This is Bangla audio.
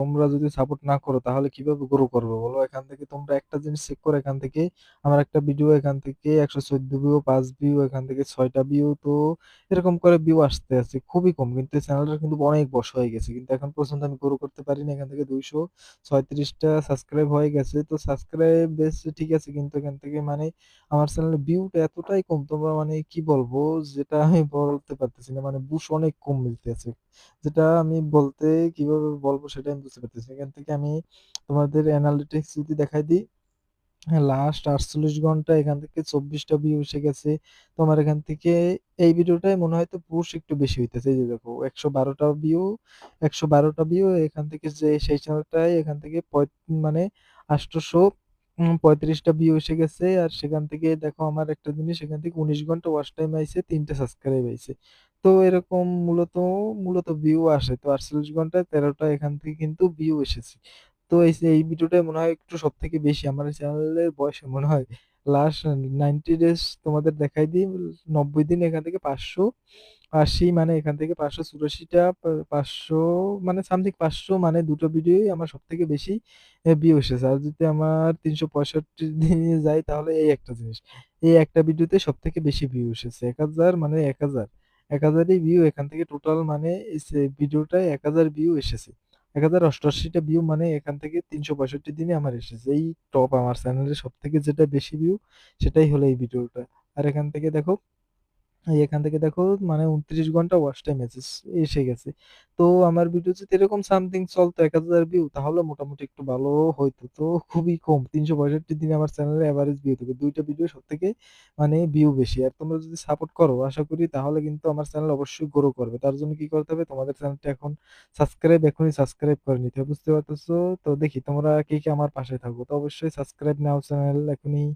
তোমরা যদি সাপোর্ট না করো তাহলে কিভাবে গ্রো করবে বলো? এখান থেকে তোমরা একটা জিনিস চেক করো, এখান থেকে আমার একটা ভিডিও এখান থেকে 114 ভিউ, 5 ভিউ, এখান থেকে 6টা ভিউ, তো এরকম করে ভিউ আসতে আছে খুবই কম, কিন্তু এই চ্যানেলটা কিন্তু অনেক বড় হয়ে গেছে, কিন্তু এখন পর্যন্ত আমি গ্রো করতে পারিনি। এখান থেকে 236টা সাবস্ক্রাইব হয়ে গেছে, তো সাবস্ক্রাইব বেশ ঠিক আছে, কিন্তু এখান থেকে মানে আমার চ্যানেলের ভিউটা এতটাই কম, তোমরা মানে কি বলবো, যেটা আমি বলতে পারতেছি না, মানে বুশ অনেক কম মিলতেছে, যেটা আমি বলতে কিভাবে বলবো সেটা আমি বুঝতে পারতেছি না। এখান থেকে আমি তোমাদের অ্যানালিটিক্স যদি দেখাই দিই, হ্যাঁ, লাস্ট 48 ঘন্টা এখান থেকে 24টা ভিউ এসে গেছে। তোমার এখান থেকে এই ভিডিওটাই মনে হয় তো পুশ একটু বেশি হইতেছে, এই যে দেখো 112টা ভিউ, এখান থেকে যে সেই চ্যানেলটাই এখান থেকে মানে 835টা ভিউ এসে গেছে, আর সেখান থেকে দেখো আমার একটা জিনিস, এখান থেকে 19 ঘন্টা ওয়াচ টাইম আইছে, 3টা সাবস্ক্রাইব আইছে। তো এরকম মূলত মূলত ভিউ আসে, তো 48 ঘন্টায় 13টা এখান থেকে কিন্তু ভিউ এসেছে। তো এই ভিডিওটাই মনে হয় একটু সব থেকে বেশি আমার চ্যানেলের বয়সে মনে হয় লাস্ট 90 ডেজ তোমাদের দেখাই দিই, 90 দিন এখান থেকে 580, মানে এখান থেকে 584টা, 500 মানে সামথিং 500, মানে দুটো ভিডিওই আমার সব থেকে বেশি ভিউ এসেছে। আর যদি আমার 365 দিনে যাই তাহলে এই একটা জিনিস, এই একটা ভিডিওতে সব থেকে বেশি ভিউ এসেছে 1000, মানে 1000, 1000ই ভিউ এখান থেকে টোটাল, মানে ভিডিওটায় 1000 ভিউ এসেছে, 1088টা ভিউ, মানে এখান থেকে 365 দিনে আমার এসেছে এই টপ, আমার চ্যানেলের সব থেকে যেটা বেশি ভিউ সেটাই হলো এই ভিডিওটা। আর এখান থেকে দেখো, এখান থেকে দেখো মানে 29 ঘন্টা ওয়াচ টাইম এসে গেছে। তো আমার ভিডিও যদি এরকম সামথিং চলতো 1000 ভিউ, তাহলে মোটামুটি একটু ভালো হইতো। তো খুবই কম, 365 দিনে আমার চ্যানেলের অ্যাভারেজ ভিউ থেকে দুইটা ভিডিও সব থেকে মানে ভিউ বেশি। আর তোমরা যদি সাপোর্ট করো আশা করি, তাহলে কিন্তু আমার চ্যানেল অবশ্যই গ্রো করবে। তার জন্য কি করতে হবে, তোমাদের চ্যানেলটা এখন এখনই সাবস্ক্রাইব করে নিতে হবে, বুঝতে পারতেছো? তো দেখি তোমরা কে কে আমার পাশে থাকো, তো অবশ্যই সাবস্ক্রাইব নাও চ্যানেল এখনই।